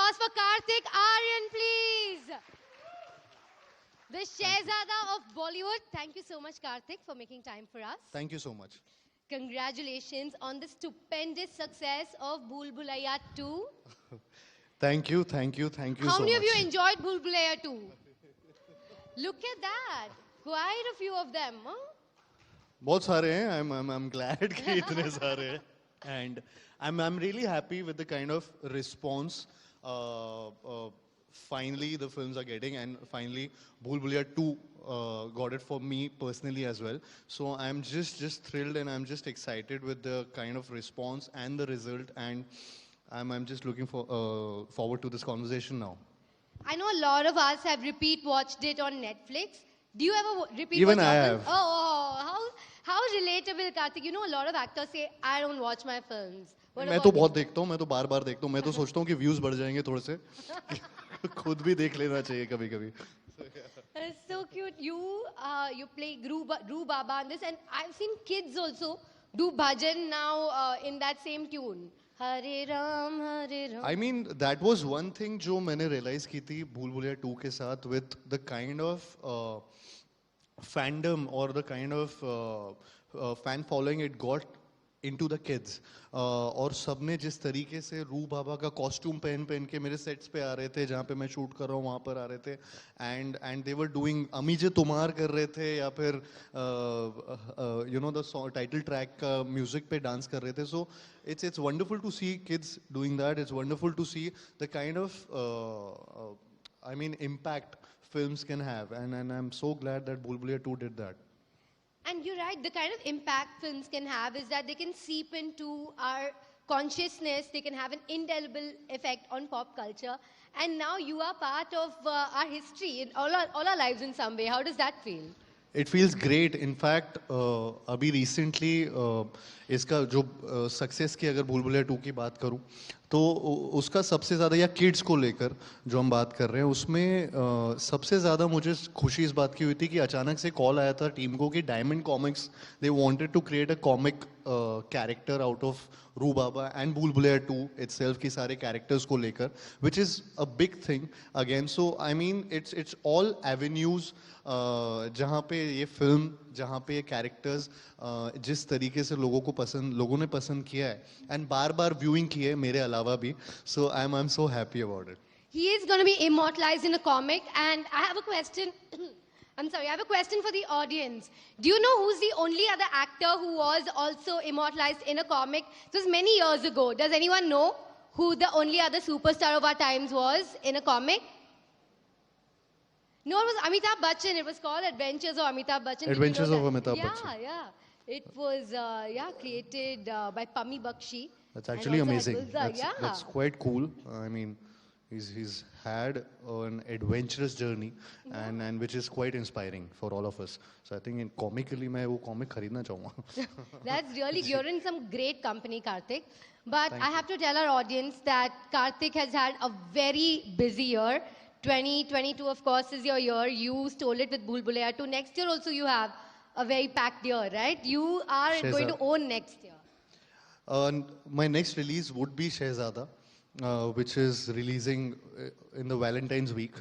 applause for Kartik Aaryan, please. The Shehzada of Bollywood. Thank you so much, Kartik, for making time for us. Thank you so much. Congratulations on the stupendous success of Bhool Bhulaiyaa 2. Thank you so much. How many of you enjoyed Bhool Bhulaiyaa 2? Look at that. Quite a few of them. Huh? बहुत सारे हैं. I'm glad कि इतने सारे हैं. And I'm really happy with the kind of response finally the films are getting, and finally Bhool Bhulaiyaa 2 got it for me personally as well. So I'm just thrilled, and I'm just excited with the kind of response and the result, and I'm just looking forward to this conversation now. I know a lot of us have repeat watched it on Netflix. Do you ever repeat Even watch I often? have. How relatable, Kartik. You know, a lot of actors say, I don't watch my films. What मैं about तो you? बहुत देखता हूँ, मैं तो बार-बार देखता हूँ, मैं तो सोचता हूँ कि व्यूज बढ़ जाएंगे थोड़े से. खुद भी देख लेना चाहिए कभी-कभी. It's so cute. You play Gru Baba in this, and I've seen kids also do bhajan now in that same tune. Hare Ram, Hare Ram. I mean, that was one thing जो मैंने realize की थी भूल भुलैया 2 के साथ, with the kind of fandom or the kind of fan following it got into the kids. और सबने जिस तरीके से रू बाबा का कॉस्ट्यूम पहन के मेरे सेट्स पे आ रहे थे, जहाँ पे मैं शूट कर रहा हूँ वहाँ पर आ रहे थे, and they were doing अमीजे तुमार कर रहे थे, या फिर you know the title track का म्यूजिक पे डांस कर रहे थे. So it's wonderful to see kids doing that. It's wonderful to see the kind of I mean impact films can have, and I'm so glad that Bhool Bhulaiyaa 2 did that. And you're right, the kind of impact films can have is that they can seep into our consciousness, they can have an indelible effect on pop culture. And now you are part of our history in all our lives in some way. How does that feel? It feels great. In fact, अभी recently इसका जो success की अगर भूल भुलैया 2 की बात करूं, तो उसका सबसे ज़्यादा, या kids को लेकर जो हम बात कर रहे हैं, उसमें सबसे ज़्यादा मुझे खुशी इस बात की हुई थी कि अचानक से कॉल आया था टीम को कि Diamond Comics, they wanted to create a comic character out of रू बाबा and भूल भुलैया 2 itself की सारे characters को लेकर, which is a big thing again. So I mean it's all avenues जहाँ पे ये फिल्म, जहाँ पे ये कैरेक्टर्स जिस तरीके से लोगों ने पसंद किया है, एंड बार-बार व्यूइंग की है मेरे अलावा भी. So I'm so happy about it. He is going to be immortalized in a comic, and I have a question. I have a question for the audience. Do you know who's the only other actor who was also immortalized in a comic? This was many years ago. Does anyone know who the only other superstar of our times was in a comic? No, it was Amitabh Bachchan. It was called Adventures of Amitabh Bachchan. Adventures of Amitabh yeah, Bachchan. Yeah. It was created by Pami Bakshi. That's actually amazing. Yeah. That's quite cool. I mean, he's had an adventurous journey, and which is quite inspiring for all of us. So I think comically मैं वो comic खरीदना चाहूँगा. That's really, you're in some great company, Kartik. But I have to tell our audience that Kartik has had a very busy year. 2022, of course, is your year. You stole it with Bhool Bhulaiyaa 2. Next year also you have a very packed year, right? You are going to own next year. My next release would be Shehzada, which is releasing in the Valentine's week,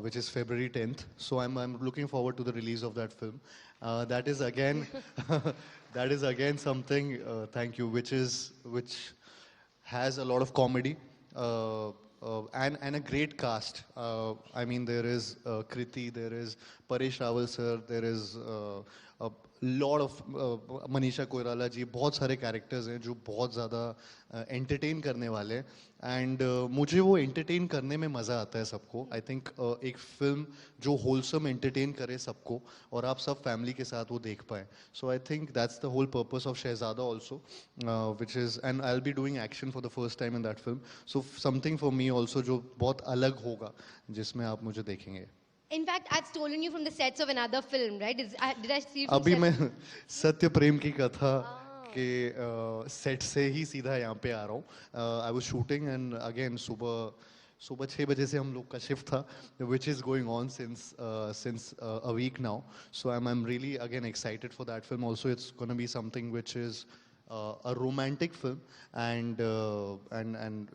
which is February 10th. So I'm looking forward to the release of that film. That is again something. Thank you, which has a lot of comedy. And a great cast. I mean, there is Kriti, there is Paresh Rawal sir, there is a lot of Manisha Koirala ji. बहुत सारे characters हैं जो बहुत ज़्यादा entertain करने वाले हैं, and मुझे वो entertain करने में मज़ा आता है सबको. I think एक film जो wholesome entertain करे सबको, और आप सब family के साथ वो देख पाएं. So I think that's the whole purpose of Shehzada also, which is, and I'll be doing action for the first time in that film. So something for me also जो बहुत अलग होगा, जिसमें आप मुझे देखेंगे. In fact, I've stolen you from the sets of another film, right? Did I see you from अभी sets? मैं सत्य प्रेम की कथा के सेट से ही सीधा यहाँ पे आ रहा हूँ. I was shooting, and again सुबह 6 बजे से हम लोग का शिफ्ट था, which is going on since a week now. So I'm really again excited for that film also. It's going to be something which is a romantic film, and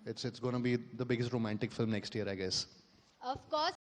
it's going to be the biggest romantic film next year, I guess. Of course,